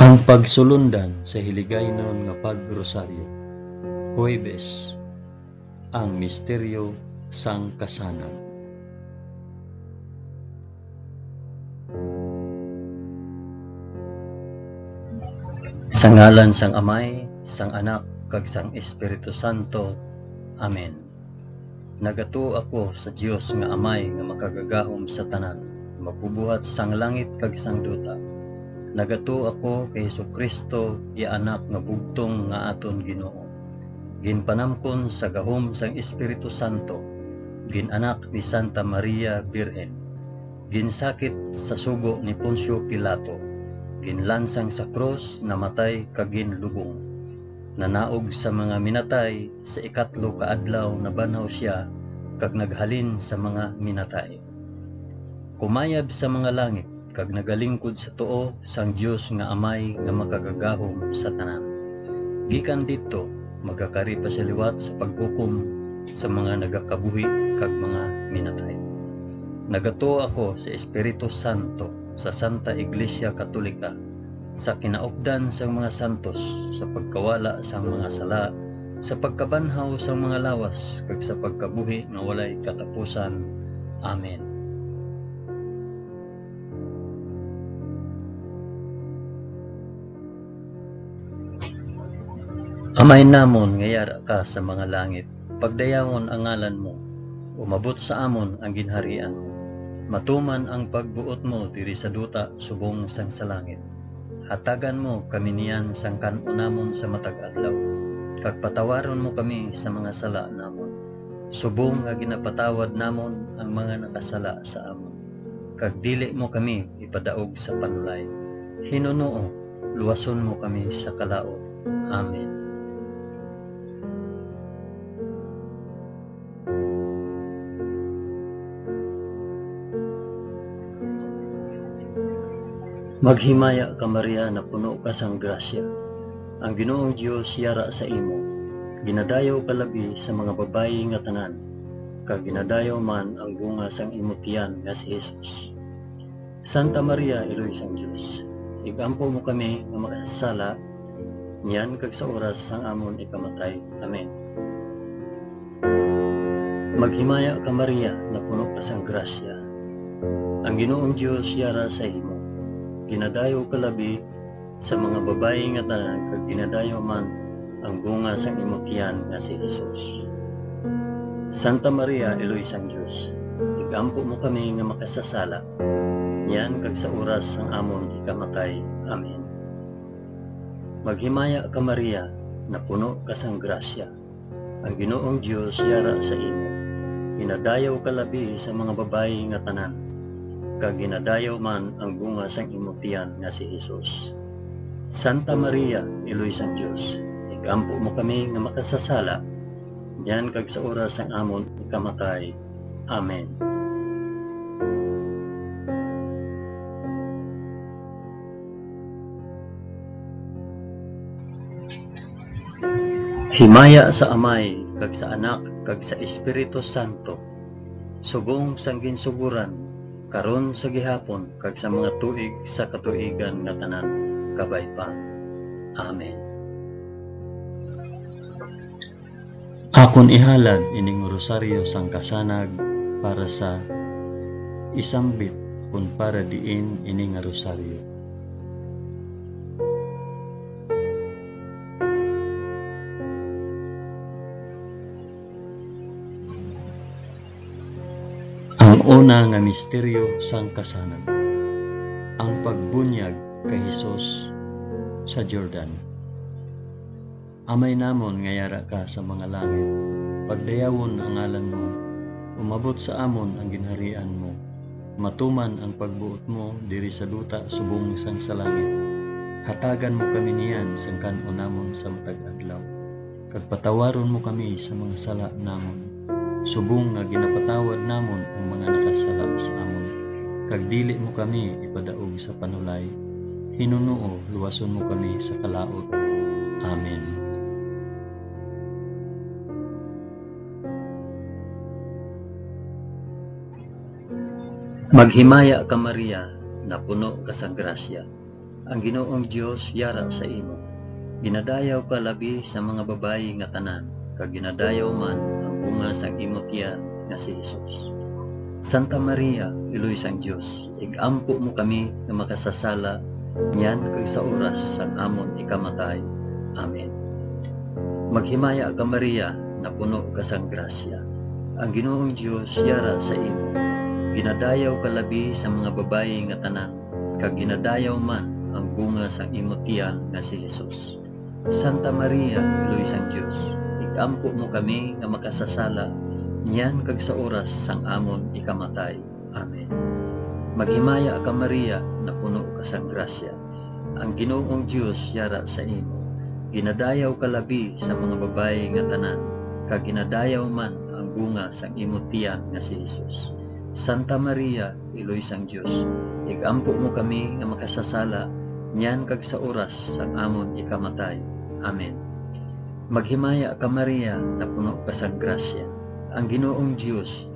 Ang pagsulundan sa hiligaynon nga pagrosaryo. Huwebes, ang misteryo sang kasanan. Sa ngalan sang Amay, sang Anak, kag sang Espiritu Santo. Amen. Nagato ako sa Dios nga Amay nga makagagahom sa tanan, mapubuhat sang langit kag sang duta. Nagato ako kay Jesucristo, iya anak nga bugtong nga aton Ginoo. Ginpanamkon sa gahom sang Espiritu Santo, ginanak ni Santa Maria Birhen, ginsakit sa sugo ni Poncio Pilato, ginlansang sa krus, namatay kag ginlubong. Nanaog sa mga minatay, sa ikatlo ka adlaw nabanhaw siya kag naghalin sa mga minatay. Kumayab sa mga langit kag nagalingkod sa tuo sang Dios nga Amay nga makagagahom sa tanan. Gikan didto magakari pa sa liwat sa paghukom sa mga nagakabuhi kag mga minatay. Nagato ako sa Espiritu Santo, sa Santa Iglesia Katolika, sa kinaupdan sang mga santos, sa pagkawala sang mga sala, sa pagkabanhaw sang mga lawas kag sa pagkabuhi nga walay katapusan. Amen. Amay namon nga yara ka sa mga langit, pagdayawon ang ngalan mo, umabot sa amon ang ginharian mo. Matuman ang pagbuot mo diri sa duta subong sang sa langit. Hatagan mo kami niyan sang kanunamon sa matag adlaw, kag patawaron mo kami sa mga sala namon, subong nga ginapatawad namon ang mga nakasala sa amon. Kag dili mo kami ipadaog sa panulay. Hinunoo, luwason mo kami sa kalaot. Amen. Maghimaya ka Maria na puno ka sang grasya. Ang Ginoong Dios yara sa imo. Ginadayaw ka labi sa mga babayi nga tanan, kag ginadayaw man ang bunga sang imo tiyan nga si Jesus. Santa Maria, Iloy sang Dios, igampo mo kami nga makasasala, niyan kag sa oras sang amon ikamatay. Amen. Maghimaya ka Maria na puno ka sang grasya. Ang Ginoong Dios yara sa imo. Ginadayaw ka labi sa mga babayi nga tanan, kag ginadayaw man ang bunga sang imo tiyan nga si Jesus. Santa Maria, Iloy sang Dios, igampo mo kami nga makasasala, niyan kag sa oras sang amon ikamatay. Amen. Maghimaya ka Maria na puno ka sang grasya. Ang Ginoong Dios yara sa imo. Ginadayaw ka labi sa mga babayi nga tanan, kag ginadayaw man ang bunga sang imo tiyan nga si Jesus. Santa Maria, Iloy sang Dios, igampo mo kami nga makasasala, diyan kag sa oras sang amon ikamatay. Amen. Himaya sa Amay, kag sa Anak, kag sa Espiritu Santo, subong sang ginsuguran, karon sa gihapon kag sa mga tuig sa katuigan nga tanan, kabay pa. Amen. Akon ihalad ining rosaryo sang kasanag para sa isambit kun para diin ining rosaryo. Ang una nga misteryo sang kasanan, ang pagbunyag kay Hesus sa Jordan. Amay namon nga yara ka sa mga langit, pagdayawon ang ngalan mo, umabot sa amon ang ginharian mo. Matuman ang pagbuot mo diri sa duta subong sang sa langit. Hatagan mo kami niyan sang kanunamon sa matag adlaw, kag patawaron mo kami sa mga sala namon, subong nga ginapatawad namon ang mga nakasala sa amon. Kag dili mo kami ipadaog sa panulay. Hinunoo, luwason mo kami sa kalaot. Amen. Maghimaya ka Maria na puno ka sa grasya. Ang Ginoong Dios yara sa imo. Ginadayaw ka labi sa mga babayi nga tanan, kag ginadayaw man ang bunga sang imo tiyan nga si Hesus. Santa Maria, Iloy sang Dios, igampo mo kami nga makasasala niyan kag sa oras sang amon ikamatay. Amen. Maghimaya ka Maria, na puno ka sang grasya. Ang Ginoong Dios yara sa imo. Ginadayaw ka labi sa mga babayi nga tanan, kag ginadayaw man ang bunga sang imo tiyan nga si Hesus. Santa Maria, Iloy sang Dios, igampo mo kami nga makasasala niyan kag sa oras sang amon ikamatay. Amen. Maghimaya ka Maria, na puno ka sang grasya. Ang Ginoong Dios yara sa imo. Ginadayaw ka labi sa mga babayi nga tanan, kag ginadayaw man ang bunga sang imo tiyan nga si Hesus. Santa Maria, Iloy sang Dios, igampo mo kami nga makasasala niyan kag sa oras sang amon ikamatay. Amen. Maghimaya ka Maria, na puno ka sang grasya. Ang Ginoong Dios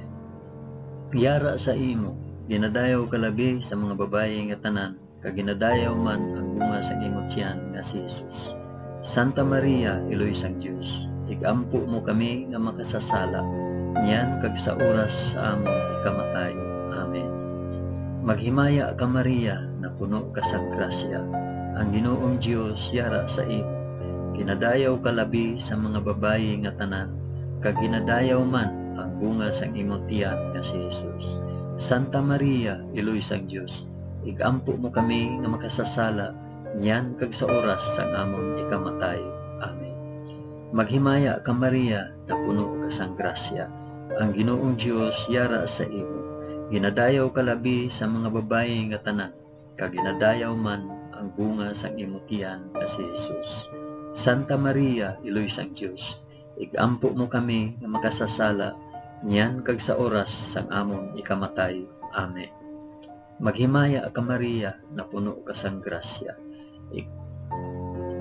yara sa imo. Ginadayaw ka labi sa mga babayi nga tanan, kag ginadayaw man ang bunga sang imo tiyan nga si Hesus. Santa Maria, Iloy sang Dios, igampo mo kami nga makasasala niyan kag sa oras sa amon ikamatay. Amen. Maghimaya ka Maria, na puno ka sang grasya. Ang Ginoong Dios yara sa imo. Ginadayaw ka labi sa mga babayi nga tanan, kag ginadayaw man ang bunga sang imo tiyan nga si Hesus. Santa Maria, Iloy sang Dios, igampo mo kami nga makasasala niyan kag sa oras sang amon ikamatay. Amen. Maghimaya ka Maria, na puno ka sang grasya. Ang Ginoong Dios yara sa imo. Ginadayaw ka labi sa mga babayi nga tanan, kag ginadayaw man ang bunga sang imo tiyan nga si Hesus. Santa Maria, Iloy sang Dios, igampo mo kami nga makasasala niyan kag sa oras sang amon ikamatay. Amen. Maghimaya ka Maria, na puno ka sang grasya.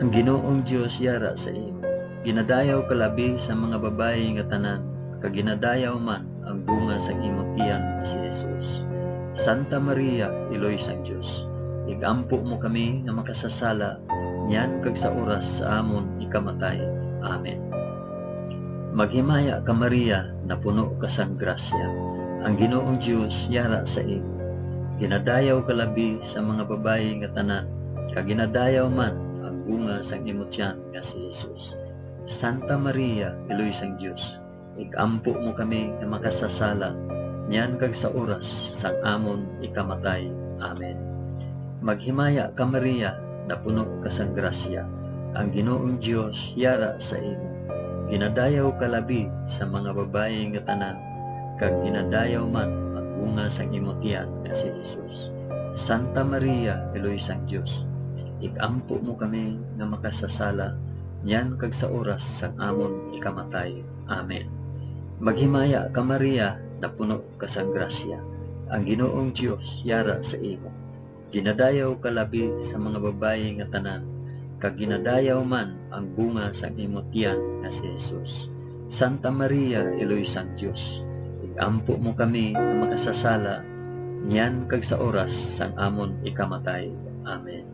Ang Ginoong Dios yara sa imo. Ginadayaw ka labi sa mga babayi nga tanan, kag ginadayaw man ang bunga sang imo tiyan nga si Hesus. Santa Maria, Iloy sang Dios, igampo mo kami nga makasasala niyan kag sa oras sa amon ikamatay. Amen. Maghimaya ka Maria, na puno ka sang grasya. Ang Ginoong Dios yara sa imo. Ginadayaw ka labi sa mga babayi nga tanan, kag ginadayaw man ang bunga sang imo tiyan nga si Hesus. Santa Maria, Iloy sang Dios, igampo mo kami nga makasasala niyan kag sa oras sang amon ikamatay. Amen. Maghimaya ka Maria, na puno ka sang grasya. Ang Ginoong Dios yara sa imo. Ginadayaw ka labi sa mga babayi nga tanan, kag ginadayaw man ang bunga sang imo tiyan nga si Hesus. Santa Maria, Iloy sang Dios, igampo mo kami nga makasasala niyan kag sa oras sang amon ikamatay. Amen. Maghimaya ka Maria, na puno ka sang grasya. Ang Ginoong Dios yara sa imo. Ginadayaw ka labi sa mga babayi nga tanan, kag ginadayaw man ang bunga sang imo tiyan nga si Hesus. Santa Maria, Iloy sang Dios, igampo mo kami nga makasasala niyan kag sa oras sang amon ikamatay. Amen.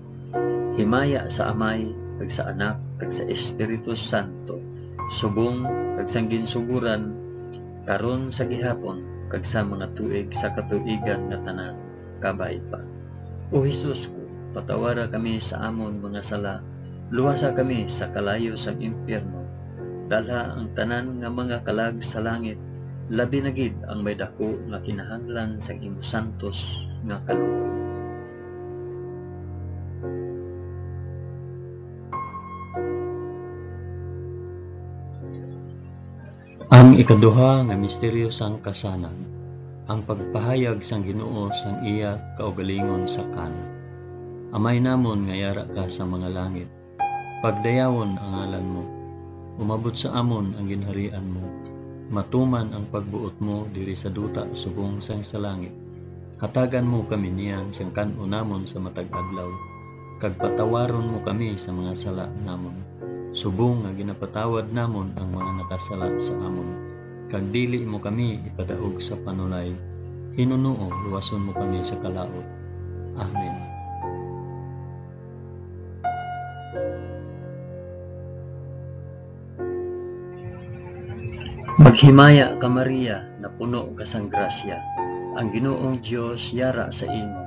Himaya sa Amay, kag sa Anak, kag sa Espiritu Santo, subong kag sang ginsuguran karon sa gihapon kag sa mga tuig sa katuigan nga tanan kabay pa. O Hesus ko, patawara kami sa amon mga sala, luwasa kami sa kalayo sang impyerno, dalha ang tanan nga mga kalag sa langit, labi na gid ang may dako nga kinahanglan sa imo santos nga kaloob. Ang ikaduha nga misteryo sang kasanan, ang pagpahayag sang Ginoo sang iya kaugalingon sa Kana. Amay namon nga yara ka sa mga langit, pagdayawon ang ngalan mo, umabot sa amon ang ginharian mo, matuman ang pagbuot mo diri sa duta subong sang sa langit. Hatagan mo kami niyan sang kan-o namon sa matag adlaw, kag patawaron mo kami sa mga sala namon, subong nga ginapatawad namon ang mga nakasala sa amon. Kag dili mo kami ipadaog sa panulay, hinunuo luwason mo kami sa kalaot. Amen. Maghimaya ka Maria, na puno ka sang grasya. Ang Ginoong Dios yara sa imo.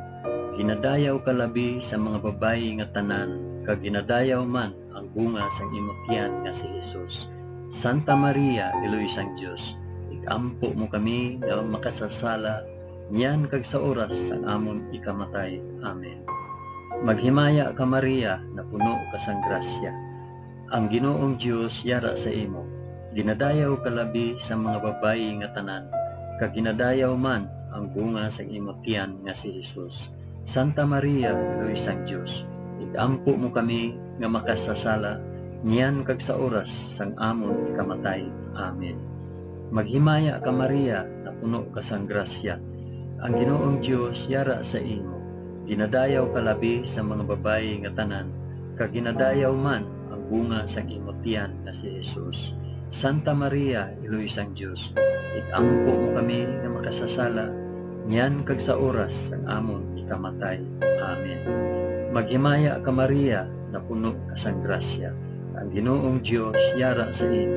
Ginadayaw ka labi sa mga babayi nga tanan, kag ginadayaw man ang bunga sang imong tiyan nga si Jesus. Santa Maria, Iloy sang Dios, igampo mo kami nga makasasala, niyan kag sa oras sang amon ikamatay. Amen. Maghimaya ka Maria, na puno ka sang grasya. Ang Ginoong Dios yara sa imo. Ginadayaw ka labi sa mga babayi nga tanan, kag ginadayaw man ang bunga sang imong tiyan nga si Jesus. Santa Maria, Iloy sang Dios, igampo mo kami nga makasasala, niyan kag sa oras sang amon ikamatay. Amen. Maghimaya ka Maria, na puno ka sang grasya. Ang Ginoong Dios yara sa imo. Ginadayaw ka labi sa mga babayi nga tanan, kag ginadayaw man ang bunga sang imong tiyan nga si Jesus. Santa Maria, Iloy sang Dios, igampo mo kami nga makasasala, niyan kag sa oras sang amon ikamatay. Amen. Maghimaya ka Maria, na puno ka sang grasya. Ang Ginoong Dios yara sa imo.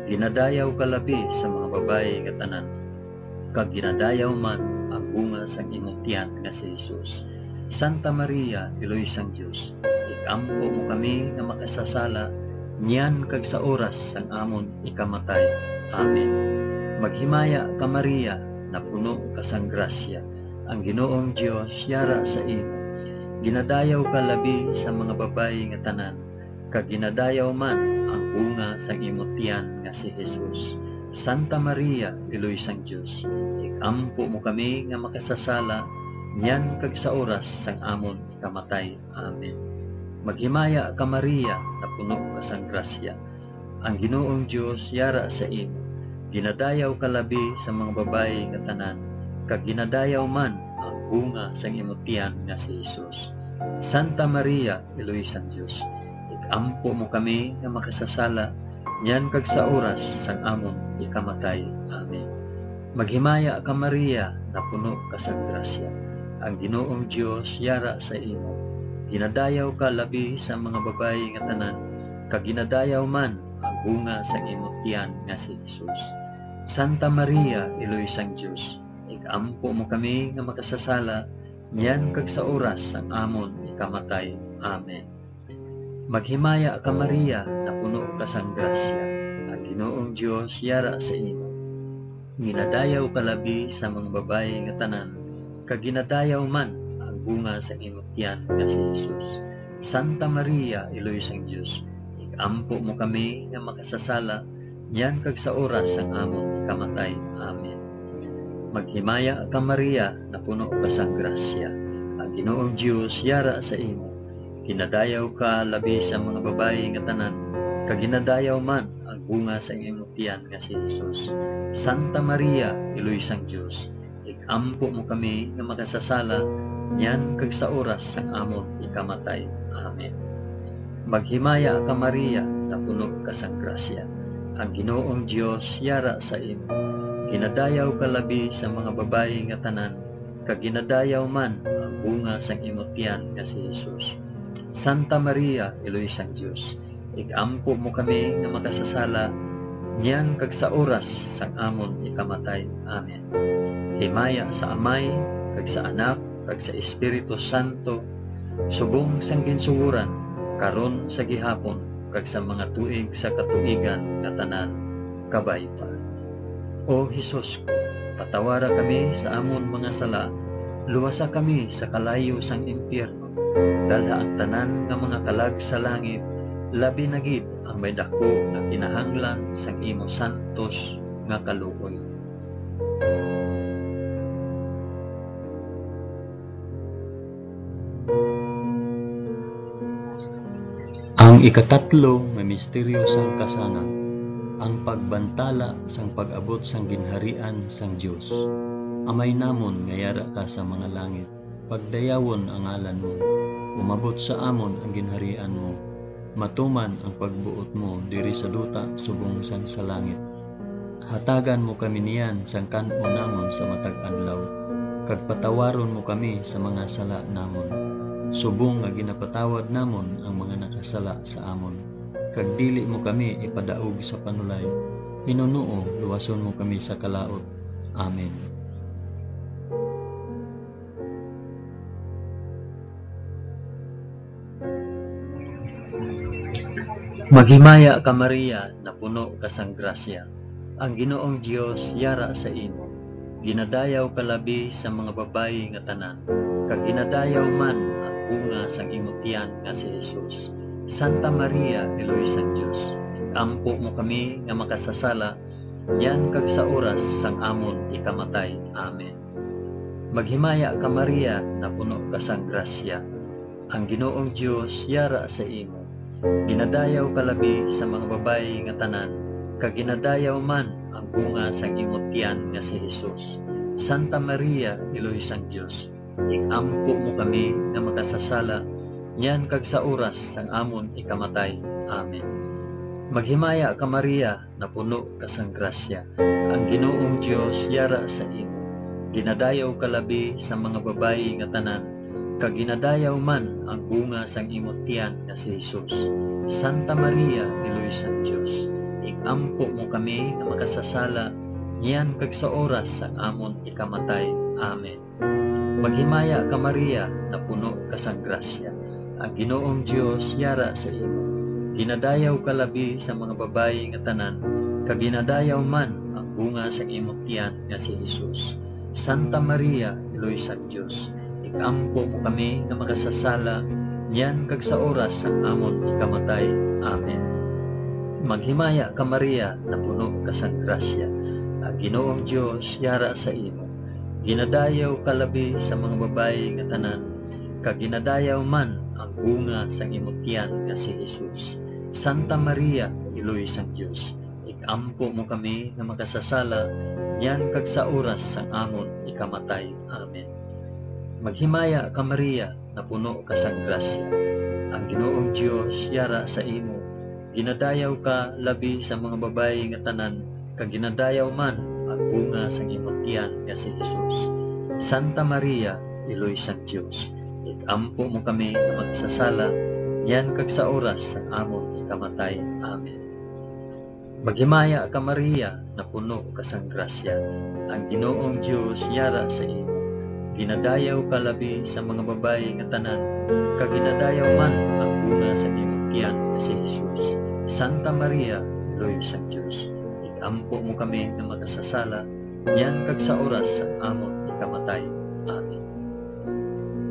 Ginadayaw ka labi sa mga babayi nga tanan, kag ginadayaw man ang bunga sang imong tiyan nga si Jesus. Santa Maria, Iloy sang Dios, igampo mo kami nga makasasala, niyan kag sa oras sang amon ikamatay. Amen. Maghimaya ka Maria, na puno ka sang grasya. Ang Ginoong Dios yara sa imo. Ginadayaw ka labi sa mga babayi nga tanan, kag ginadayaw man ang bunga sang imong tiyan nga si Jesus. Santa Maria, Iloy sang Dios, igampo mo kami nga makasasala, niyan kag sa oras sang amon ikamatay. Amen. Maghimaya ka Maria, na puno ka sang grasya. Ang Ginoong Dios yara sa imo. Ginadayaw ka labi sa mga babayi nga tanan, kag ginadayaw man ang bunga sang imong tiyan nga si Jesus. Santa Maria, Iloy sang Dios, igampo mo kami nga makasasala, niyan kag sa oras sang amon ikamatay. Amen. Maghimaya ka Maria, na puno ka sang grasya. Ang Ginoong Dios yara sa imo. Ginadayaw ka labi sa mga babayi nga tanan, kag ginadayaw man ang bunga sang imong tiyan nga si Jesus. Santa Maria, Iloy sang Dios, igampo mo kami nga makasasala, niyan kag sa oras sang amon ikamatay. Amen. Maghimaya ka Maria, na puno ka sang grasya. Ang Ginoong Dios yara sa imo. Ginadayaw ka labi sa mga babayi nga tanan, kag ginadayaw man bunga sa imong tiyan nga si Jesus. Santa Maria, Iloy sang Dios, igampo mo kami nga makasasala, niyan kag sa oras sang amon ikamatay. Amen. Maghimaya ka Maria, na puno ka sang grasya. Ang Ginoong Dios yara sa imo. Ginadayaw ka labi sa mga babayi nga tanan, kag ginadayaw man ang bunga sa imong tiyan nga si Jesus. Santa Maria, Iloy sang Dios, igampo mo kami nga makasasala, niyan kag sa oras sang amon ikamatay. Amen. Maghimaya ka Maria, na puno ka sang grasya. Ang Ginoong Dios yara sa imo. Ginadayaw ka labi sa mga babayi nga tanan, kag ginadayaw man ang bunga sang imong tiyan nga si Jesus. Santa Maria, Iloy sang Dios, igampo mo kami nga makasasala, niyan kag sa oras sang amon ikamatay. Amen. Himaya sa Amay, kag sa Anak, kag sa Espiritu Santo, subong sang ginsuguran, karon sa gihapon, kag sa mga tuig sa katuigan nga tanan, kabay pa. O Hesus ko, patawara kami sa amon mga sala, luwasa kami sa kalayo sang impyerno, dalha ang tanan nga mga kalag sa langit, labi na gid ang may dako nga kinahanglan sang imo santos nga kaluoy. Ang ikatatlo nga misteryo sang kasanan, ang pagbantala sang pag-abot sang ginharian sang Dios. Amay namon nga yara ka sa mga langit, pagdayawon ang ngalan mo, umabot sa amon ang ginharian mo, matuman ang pagbuot mo diri sa duta subong sang sa langit. Hatagan mo kami niyan sang kan-o namon sa matag adlaw, kag patawaron mo kami sa mga sala namon. Subong nga ginapatawad namon ang mga nakasala sa amon, kag dili mo kami ipadaog sa panulay, Pinunuo, luwason mo kami sa kalaot. Amen. Maghimaya ka Maria, na puno ka sang grasya. Ang Ginoong Dios yara sa imo. Ginadayaw ka labi sa mga babayi nga tanan, kag ginadayaw man ang bunga sang imong tiyan nga si Jesus. Santa Maria, Eloy sang Dios, ampo mo kami nga makasasala, yan kag sa oras sang amon ikamatay. Amen. Maghimaya ka Maria, na puno ka sang grasya. Ang Ginoong Dios yara sa imo. Ginadayaw ka labi sa mga babayi nga tanan, kag ginadayaw man ang bunga sang imong tiyan nga si Jesus. Santa Maria, Eloy sang Dios, ikampo mo kami nga makasasala, yan kag sa oras sang amon ikamatay. Amen. Maghimaya ka Maria, na puno ka sang grasya. Ang Ginoong Dios yara sa imo. Ginadayaw ka labi sa mga babayi nga tanan, kag ginadayaw man ang bunga sang imong tiyan nga si Jesus. Santa Maria, Eloy sang Dios, ikampo mo kami nga makasasala, yan kag sa oras sang amon ikamatay. Amen. Maghimaya ka Maria, na puno ka sang grasya. Ang Ginoong Dios yara sa imo. Ginadayaw ka labi sa mga babayi nga tanan, kag ginadayaw man ang bunga sang imong tiyan nga si Jesus. Santa Maria, Eloy sang Dios, ikampo mo kami nga makasasala, yan kag sa oras sang amon ikamatay. Amen. Maghimaya ka Maria, na puno ka sang grasya. Ang Ginoong Dios yara sa imo. Ginadayaw ka labi sa mga babayi nga tanan, kag ginadayaw man ang bunga sang imong tiyan nga si Jesus. Santa Maria, Eloy sang Dios, ikampo mo kami nga makasasala, yan kag sa oras sang amon ikamatay. Amen. Maghimaya ka Maria, na puno ka sang grasya. Ang Ginoong Dios yara sa imo. Ginadayaw ka labi sa mga babayi nga tanan, kag ginadayaw man ang bunga sang imong tiyan nga si Jesus. Santa Maria, Eloy sang Dios, ikampo mo kami nga magsasala, yan kag sa oras sang amon ikamatay. Amen. Maghimaya ka Maria, na puno ka sang grasya. Ang Ginoong Dios yara sa imo. Ginadayaw ka labi sa mga babayi nga tanan, kag ginadayaw man ang bunga sa imong tiyan nga si Jesus. Santa Maria, Eloy sang Dios, ikampo mo kami nga makasasala, yan kag sa oras sang amon ikamatay. Amen.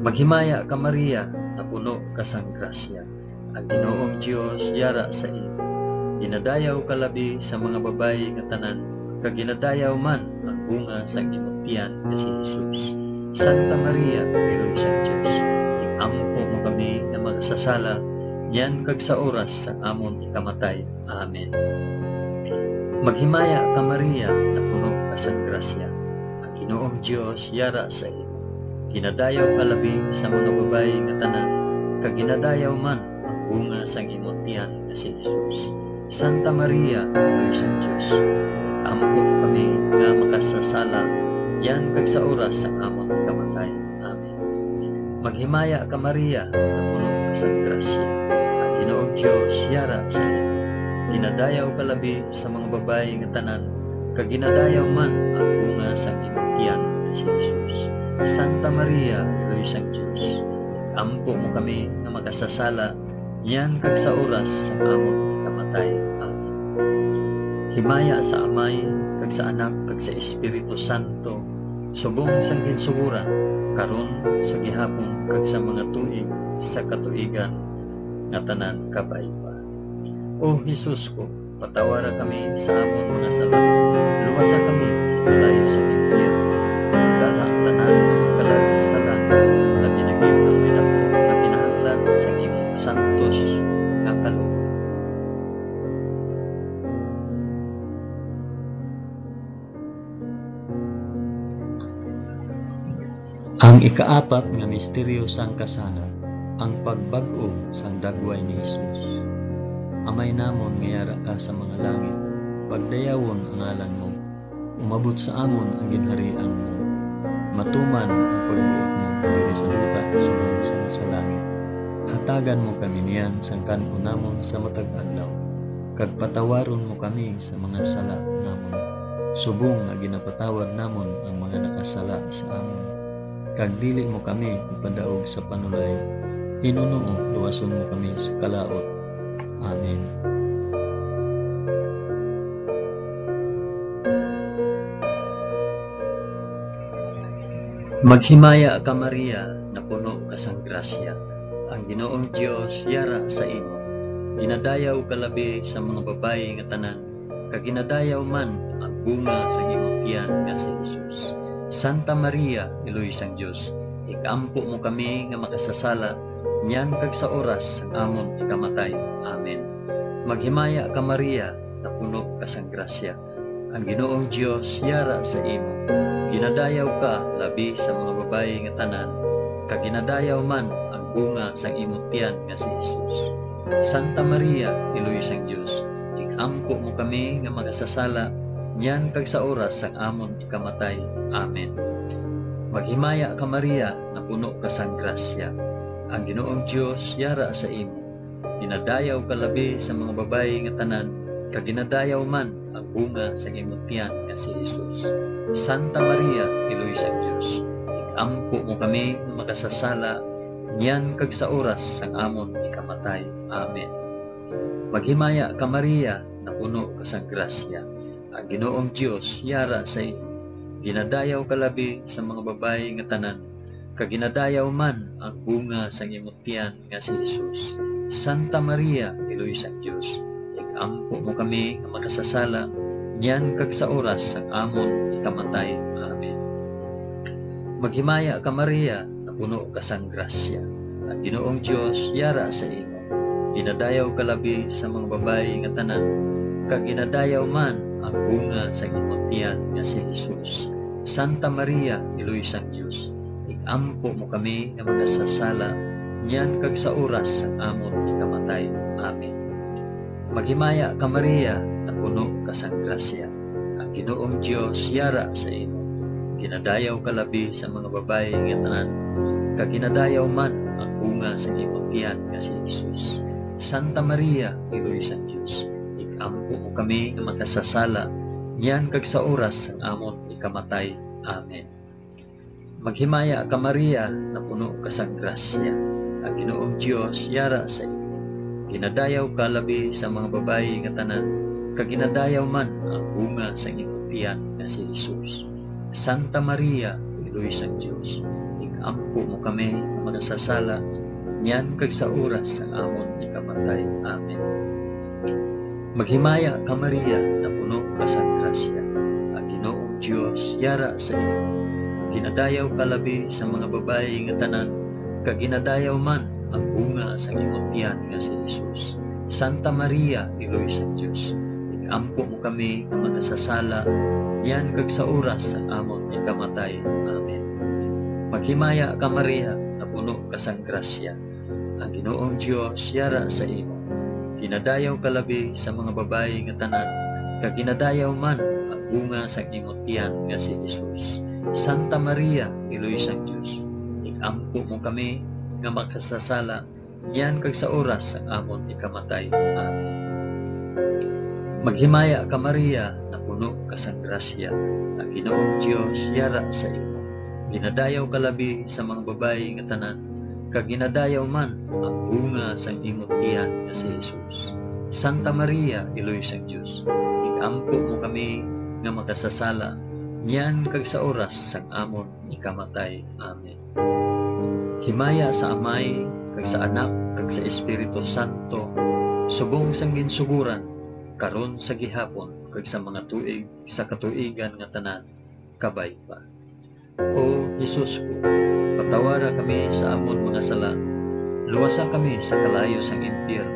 Maghimaya ka Maria, na puno ka sang grasya. Ang Ginoong Dios yara sa imo. Ginadayaw ka labi sa mga babayi nga tanan, kag ginadayaw man ang bunga sa imong tiyan nga si Jesus. Santa Maria, Eloy sang Dios, ikampo mo kami nga magsasala, yan kag sa oras sang amon ikamatay. Amen. Maghimaya ka Maria, na puno ka sang grasya. Ang Ginoong Dios yara sa imo. Ginadayaw ka labi sa mga babayi nga tanan, kag ginadayaw man ang bunga sang imong tiyan nga si Jesus. Santa Maria, Eloy sang Dios, ikampo mo kami nga makasasala, yan kag sa oras sang amon ikamatay. Amen. Maghimaya ka Maria, na puno ka sang grasya. Ang Ginoong Dios yara sa imo. Ginadayaw ka labi sa mga babayi nga tanan, kag ginadayaw man ang bunga sang imong tiyan nga si Jesus. Santa Maria, Eloy sang Dios, ikampo mo kami nga makasasala, yan kag sa oras sang amon ikamatay. Amen. Himaya sa Amay, kag sa Anak, kag sa Espiritu Santo, subong sang ginsuguran, karon sa gihapon, kag sa mga tuig sa katuigan nga tanan kabay-ba. O Jesus ko, patawara kami sa amon mga sala, luwasa kami sa malayo sa impyerno, dala ang tanan ng mga kalag sa langit, labi na gid ang minapo na kinahanglan sa imong santos nga kalooban. Ang ikaapat nga misteryo sang kasana, ang pagbag-o sang dagway ni Jesus. Amay namon nga yara ka sa mga langit, pagdayawon ang ngalan mo, umabot sa amon ang ginharian mo, matuman ang pagbuot mo diri sa duta subong sa langit. Hatagan mo kami niyan sang kan-o namon sa matag adlaw, kag patawaron mo kami sa mga sala namon, subong nga ginapatawad namon ang mga nakasala sa amon. Kag dili mo kami ipadaog sa panulay, Hinunoo, luwason mo kami sa kalaot. Amen. Maghimaya ka Maria, na puno ka sang grasya. Ang Ginoong Dios yara sa imo. Ginadayaw ka labi sa mga babayi nga tanan, kag ginadayaw man ang bunga sa imong tiyan nga si Jesus. Santa Maria, Iloy sang Dios, ikampo mo kami nga makasasala, niyan kag sa oras sang amon ikamatay. Amen. Maghimaya ka Maria, na puno ka sang grasya. Ang Ginoong Dios yara sa imo. Ginadayaw ka labi sa mga babayi nga tanan, kag ginadayaw man ang bunga sang imong tiyan nga si Jesus. Santa Maria, Iloy sang Dios, ikampo mo kami nga makasasala, niyan kag sa oras sang amon ikamatay. Amen. Maghimaya ka Maria, na puno ka sang grasya. Ang Ginoong Dios yara sa imo. Ginadayaw ka labi sa mga babayi nga tanan, kag ginadayaw man ang bunga sa imong tiyan nga si Jesus. Santa Maria, Iloy sang Dios, ikampo mo kami nga makasasala, niyan kag sa oras sang amon ikamatay. Amen. Maghimaya ka Maria, na puno ka sang grasya. Ang Ginoong Dios yara sa imo. Ginadayaw ka labi sa mga babayi nga tanan, kag ginadayaw man ang bunga sang imong tiyan nga si Jesus. Santa Maria, Iloy sang Dios, ikampo mo kami nga makasasala, niyan kag sa oras sang amon ikamatay. Amen. Maghimaya ka Maria, na puno ka sang grasya. Ang Ginoong Dios yara sa imo. Ginadayaw ka labi sa mga babayi nga tanan, kag ginadayaw man ang bunga sa imong tiyan nga si Jesus. Santa Maria, Iloy sang Dios, ikampo mo kami nga makasasala, niyan kag sa oras sang amon ikamatay. Amen. Maghimaya ka Maria, na puno ka sang grasya. Ang Ginoong Dios yara sa imo. Ginadayaw ka labi sa mga babayi nga tanan, kag ginadayaw man ang bunga sa imong tiyan nga si Jesus. Santa Maria, Iloy sang Dios, ikampo mo kami nga makasasala, niyan kag sa oras sang amon ikamatay. Amen. Maghimaya ka Maria, na puno ka sang grasya. Ang Ginoong Dios yara sa imo. Ginadayaw ka labi sa mga babayi nga tanan, kag ginadayaw man ang bunga sa imong tiyan nga si Jesus. Santa Maria, Iloy sang Dios, ikampo mo kami nga makasasala, niyan kag sa oras sang amon ikamatay. Amen. Maghimaya ka Maria, na puno ka sang grasya. Ang Ginoong Dios yara sa imo. Ginadayaw ka labi sa mga babayi nga tanan, kag ginadayaw man ang bunga sa imong tiyan nga si Jesus. Santa Maria, Iloy sang Dios, ikampo mo kami nga makasasala, niyan kag sa oras sang amon ikamatay. Amen. Maghimaya ka Maria, na puno ka sang grasya. Ang Ginoong Dios yara sa imo. Ginadayaw ka labi sa mga babayi nga tanan, kag ginadayaw man ang bunga sa imong tiyan nga si Jesus. Santa Maria, Iloy sang Dios, ikampo mo kami nga makasasala, niyan kag sa oras ang amon ikamatay. Amen. Maghimaya ka Maria, na puno ka sang grasya. Ang Ginoong Dios yara sa imo. Ginadayaw ka labi sa mga babayi nga tanan, kag ginadayaw man ang bunga sang imong tiyan nga si Jesus. Santa Maria, Iloy sang Dios, ikampo mo kami nga makasasala, niyan kag sa oras sang amon ikamatay. Amen. Himaya sa Amay, kag sa Anak, kag sa Espiritu Santo, subong sang ginsuguran, karon sa gihapon, kag sa mga tuig, sa katuigan nga tanan, kabay pa. O Jesus ko, patawara kami sa amon mga sala, luwasa kami sa kalayo sang impyerno,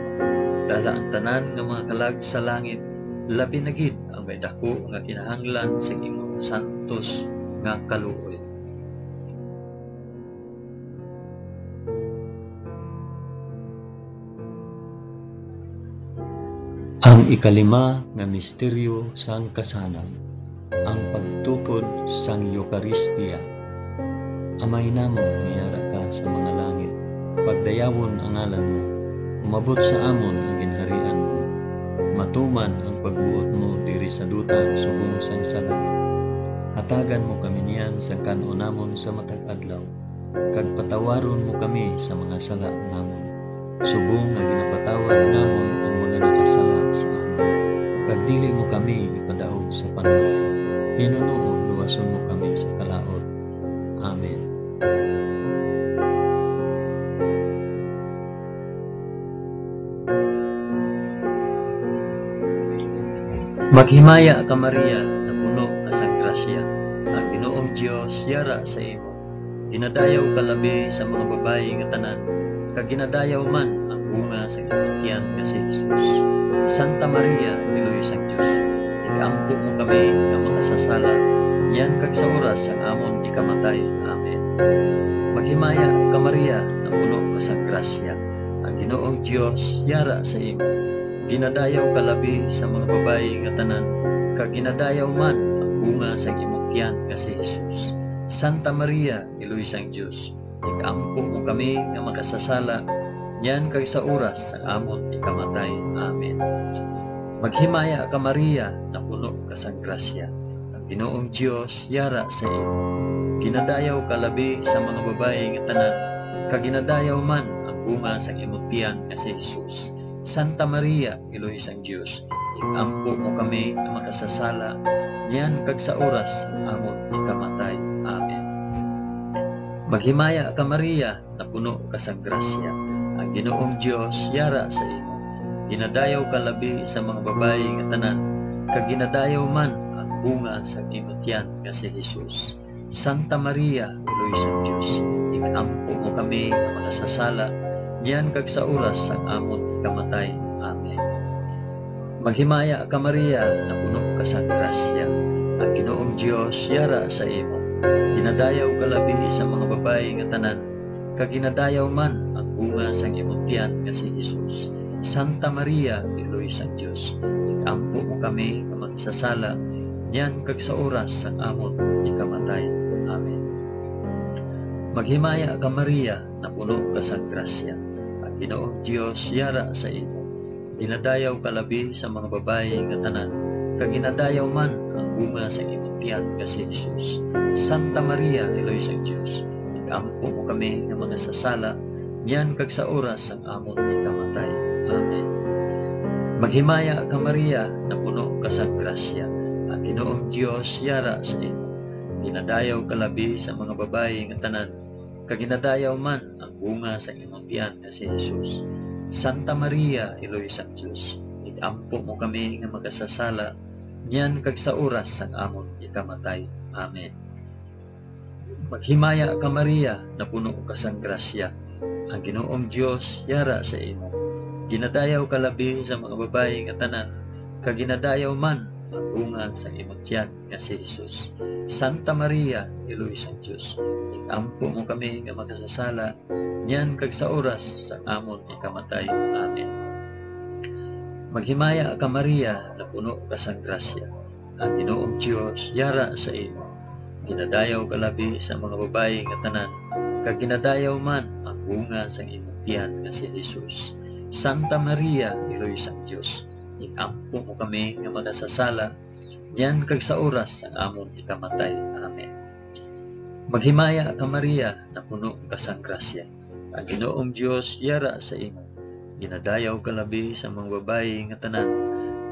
dala ang tanan nga mga kalag sa langit, labi na gid ang may dako nga kinahanglan sa imong santos nga kaluoy. Ang ikalima nga misteryo sang kasanan, ang pagtukod sang Eucharistia. Amay namon niyara ka sa mga langit, pagdayawon ang ngalan mo, umabot sa amon ang ginharian mo, tuman ang pagbuot mo diri sa duta subong sang sala. Hatagan mo kami niyan sa kanunamon sa matag adlaw, kag patawaron mo kami sa mga sala namon, subong nga ginapatawad namon ang mga nakasala sa amon. Kag dili mo kami ipadaog sa panulay, hinuno luwason mo kami sa kalaot. Amen. Maghimaya ka Maria, na puno ka sa grasya, ang Ginoong Dios yara sa imo. Dinadayaw ka labi sa mga babayi nga tanan, kag ginadayaw man ang bunga sa imong tiyan nga si Jesus. Santa Maria, Piloy sang Dios, igampo mo kami nga makasasala, yan kag sa oras ang amon ikamatay. Amen. Maghimaya ka Maria, na puno ka sa grasya, ang Ginoong Dios yara sa imo. Ginadayaw ka labi sa mga babayi nga tanan, kag ginadayaw man ang bunga sa imong tiyan nga si Jesus. Santa Maria, Piloy sang Dios, igampo mo kami nga makasasala, yan kag sa oras ang amon ikamatay. Amen. Maghimaya ka Maria, na puno ka sa grasya, ang Ginoong Dios yara sa imo. Ginadayaw ka labi sa mga babayi nga tanan, kag ginadayaw man ang bunga sa imong tiyan nga si Jesus. Santa Maria, Piloy sang Dios, igampo mo kami nga makasasala, yan kag sa oras ang amon ikamatay. Amen. Maghimaya ka Maria, na puno ka sa grasya, ang Ginoong Dios yara sa imo. Ginadayaw ka labi sa mga babayi nga tanan, kag ginadayaw man ang bunga sa imong tiyan nga si Jesus. Santa Maria, Piloy sang Dios, igampo mo kami nga makasasala, yan kag sa oras ang amon ikamatay. Amen. Maghimaya ka Maria, na puno ka sa grasya, ang Ginoong Dios yara sa imo. Ginadayaw ka labi sa mga babayi nga tanan, kag ginadayaw man ang bunga sa imong tiyan nga si Jesus. Santa Maria, Piloy sang Dios, igampo mo kami nga makasasala, yan kag sa oras ang amon ikamatay. Amen. Maghimaya ka Maria, na puno ka sa grasya, ang Ginoong Dios yara sa imo. Dinadayaw ka labi sa mga babayi nga tanan, kag ginadayaw man ang bunga sa imong tiyan nga si Jesus. Santa Maria, Piloy sang Dios, igampo mo kami nga mga sasala, yan kag sa oras ang amon ikamatay. Amen. Maghimaya ka Maria, na puno ka sa grasya, ang Ginoong Dios yara sa imo. Dinadayaw ka labi sa mga babayi nga tanan, kag ginadayaw man ang bunga sa imong tiyan nga si Jesus. Santa Maria, Piloy sang Dios, igampo mo kami nga makasasala, yan kag sa oras ang amon ikamatay. Amen. Maghimaya ka Maria, na puno ka sa grasya, ang Ginoong Dios yara sa imo. Ginadayaw ka labi sa mga babayi nga tanan, kag ginadayaw man ang bunga sa imong tiyan nga si Jesus. Santa Maria, Piloy sang Dios, igampo mo kami nga makasasala, yan kag sa oras sa amon ikamatay. Amen. Maghimaya ka Maria, na puno ka sa grasya, ang Ginoong Dios yara sa imo. Ginadayaw ka labi sa mga babayi nga tanan, kag ginadayaw man ang bunga sa imong tiyan nga si Jesus. Santa Maria, Piloy sang Dios, igampo mo kami nga makasasala, yan kag sa oras ang amon ikamatay. Amen. Maghimaya ka Maria, na puno ka sa grasya, ang Ginoong Dios yara sa imo. Ginadayaw ka labi sa mga babayi nga tanan,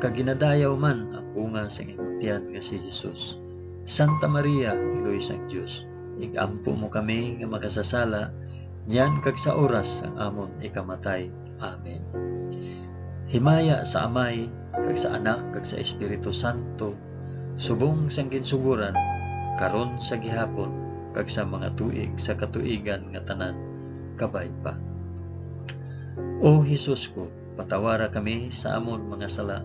kag ginadayaw man ang bunga sa imong tiyan nga si Jesus. Santa Maria, Piloy sang Dios, igampo mo kami nga makasasala, yan kag sa oras ang amon ikamatay. Amen. Himaya sa Amay, kag sa Anak, kag sa Espiritu Santo, subong sang ginsuguran, karon sa gihapon, kag sa mga tuig sa katuigan nga tanan, kabay pa. O Hesus ko, patawara kami sa amon mga sala,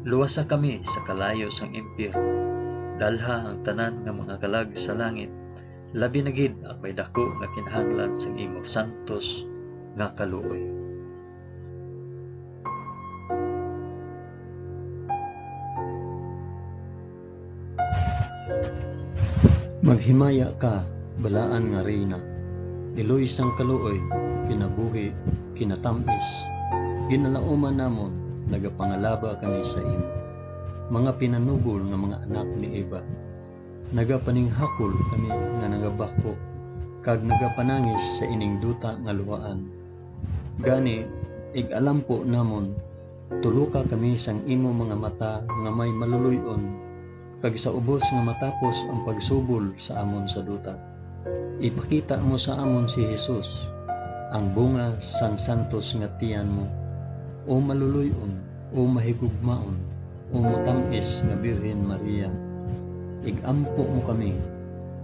luwasa kami sa kalayo sang impyerno, dalha ang tanan nga mga kalag sa langit, labi na gid ang may dako nga kinahanglan sang imo santos nga kaluoy. Maghimaya ka, balaan nga reyna, iloy sang kaluoy, kinabuhi, kinatamis, ginalauman namon, nagapangalaba kami sa imo. Mga pinanubol nga mga anak ni Eva, nagapaninghakol kami nga nagabako, kag nagapanangis sa ining duta nga luwaan. Gani, ig-alam po namon, tuluka kami sang imo mga mata nga may maluluyon, kag sa ubos nga matapos ang pagsubol sa amon sa duta. Ipakita mo sa amon si Jesus, ang bunga sang santos nga tiyan mo, o maluluyon, o mahigugmaon, o matamis nga Birhen Maria. Igampo mo kami,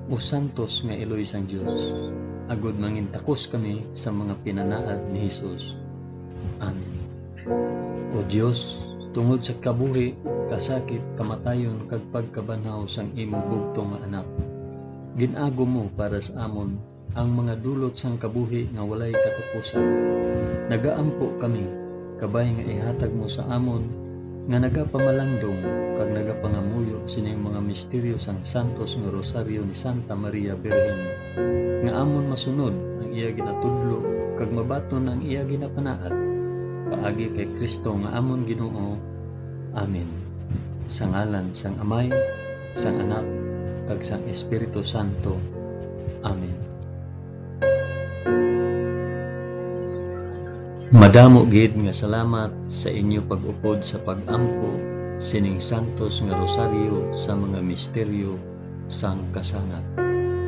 o santos nga Eloy sang Dios, agud mangintakos kami sa mga pinanaad ni Jesus. Amen. O Dios, tungod sa kabuhi, kasakit, kamatayon, kag pagkabanhaw sang imo bugto nga anak, ginago mo para sa amon ang mga dulot sang kabuhi nga walay katapusan. Nagaampo kami, kabay nga ihatag mo sa amon nga nagapamalandong kag nagapangamuyo sining mga misteryo sang santos nga rosaryo ni Santa Maria Birhen, nga amon masunod ang iya ginatudlo kag mabaton ang iya ginapanaad. Paagi kay Kristo nga amon Ginoo. Amen. Sa ngalan sang Amay, sang Anak, kag sang Espiritu Santo. Amen. Madamo gid nga salamat sa inyo pag-upod sa pag-ampo sining santos nga rosaryo sa mga misteryo sang kasangat.